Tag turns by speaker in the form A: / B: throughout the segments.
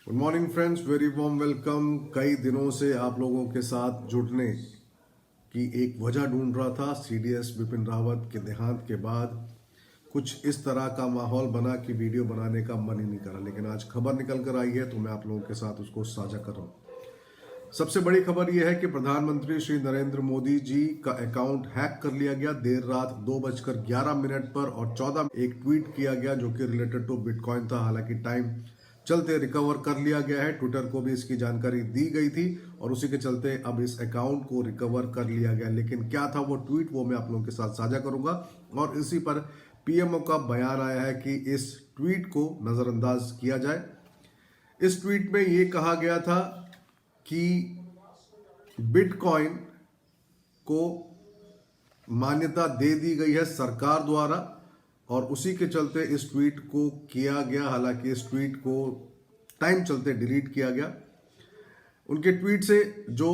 A: Good morning friends, very warm welcome. कई दिनों से आप लोगों के साथ जुड़ने की एक वजह ढूंढ रहा था। सीडीएस बिपिन रावत के देहांत के बाद कुछ इस तरह का माहौल बना कि वीडियो बनाने का मन ही नहीं करा, लेकिन आज खबर निकल कर आई है तो मैं आप लोगों के साथ उसको साझा कर रहा हूँ। सबसे बड़ी खबर यह है कि प्रधानमंत्री श्री नरेंद्र मोदी जी का अकाउंट हैक कर लिया गया देर रात 2:11 पर, और 14 एक ट्वीट किया गया जो कि रिलेटेड टू बिटकॉइन था। हालांकि टाइम चलते रिकवर कर लिया गया है, ट्विटर को भी इसकी जानकारी दी गई थी और उसी के चलते अब इस अकाउंट को रिकवर कर लिया गया। लेकिन क्या था वो ट्वीट, वो मैं आप लोगों के साथ साझा करूंगा। और इसी पर पीएमओ का बयान आया है कि इस ट्वीट को नजरअंदाज किया जाए। इस ट्वीट में ये कहा गया था कि बिटकॉइन को मान्यता दे दी गई है सरकार द्वारा, और उसी के चलते इस ट्वीट को किया गया। हालांकि इस ट्वीट को टाइम चलते डिलीट किया गया। उनके ट्वीट से जो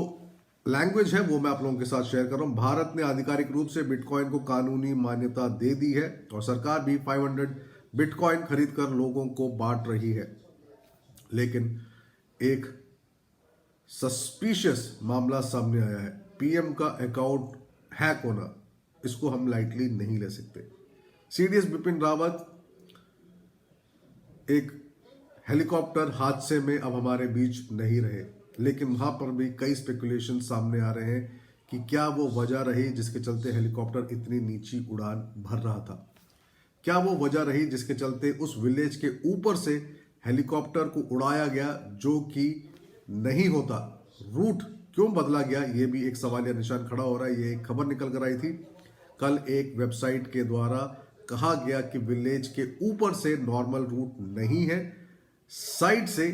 A: लैंग्वेज है वो मैं आप लोगों के साथ शेयर कर रहा हूं। भारत ने आधिकारिक रूप से बिटकॉइन को कानूनी मान्यता दे दी है और सरकार भी 500 बिटकॉइन खरीद कर लोगों को बांट रही है। लेकिन एक सस्पिशियस मामला सामने आया है। पीएम का अकाउंट हैक होना, इसको हम लाइटली नहीं ले सकते। सीडीएस बिपिन रावत एक हेलीकॉप्टर हादसे में अब हमारे बीच नहीं रहे, लेकिन वहां पर भी कई स्पेकुलेशन सामने आ रहे हैं कि क्या वो वजह रही जिसके चलते हेलीकॉप्टर इतनी नीची उड़ान भर रहा था। क्या वो वजह रही जिसके चलते उस विलेज के ऊपर से हेलीकॉप्टर को उड़ाया गया जो कि नहीं होता। रूट क्यों बदला गया, ये भी एक सवालिया निशान खड़ा हो रहा है। ये एक खबर निकल कर आई थी कल एक वेबसाइट के द्वारा। कहा गया कि विलेज के ऊपर से नॉर्मल रूट नहीं है, साइड से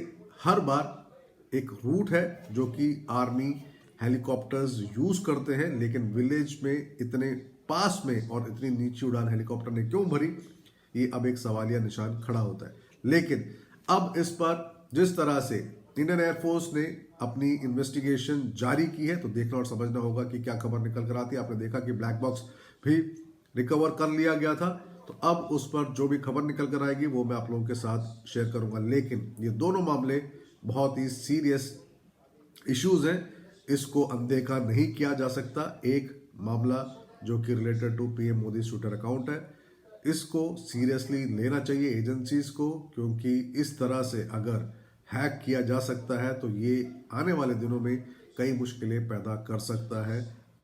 A: हर बार एक रूट है जो कि आर्मी हेलीकॉप्टर्स यूज करते हैं। लेकिन विलेज में इतने पास में और इतनी नीची उड़ान हेलीकॉप्टर ने क्यों भरी, ये अब एक सवालिया निशान खड़ा होता है। लेकिन अब इस पर जिस तरह से इंडियन एयरफोर्स ने अपनी इन्वेस्टिगेशन जारी की है, तो देखना और समझना होगा कि क्या खबर निकल कर आती है। आपने देखा कि ब्लैक बॉक्स भी रिकवर कर लिया गया था, तो अब उस पर जो भी खबर निकल कर आएगी वो मैं आप लोगों के साथ शेयर करूंगा। लेकिन ये दोनों मामले बहुत ही सीरियस इश्यूज हैं, इसको अनदेखा नहीं किया जा सकता। एक मामला जो कि related to PM Modi Twitter account है, इसको सीरियसली लेना चाहिए एजेंसीज को, क्योंकि इस तरह से अगर हैक किया जा सकता है तो ये आने वाले दिनों में कई मुश्किलें पैदा कर सकता है।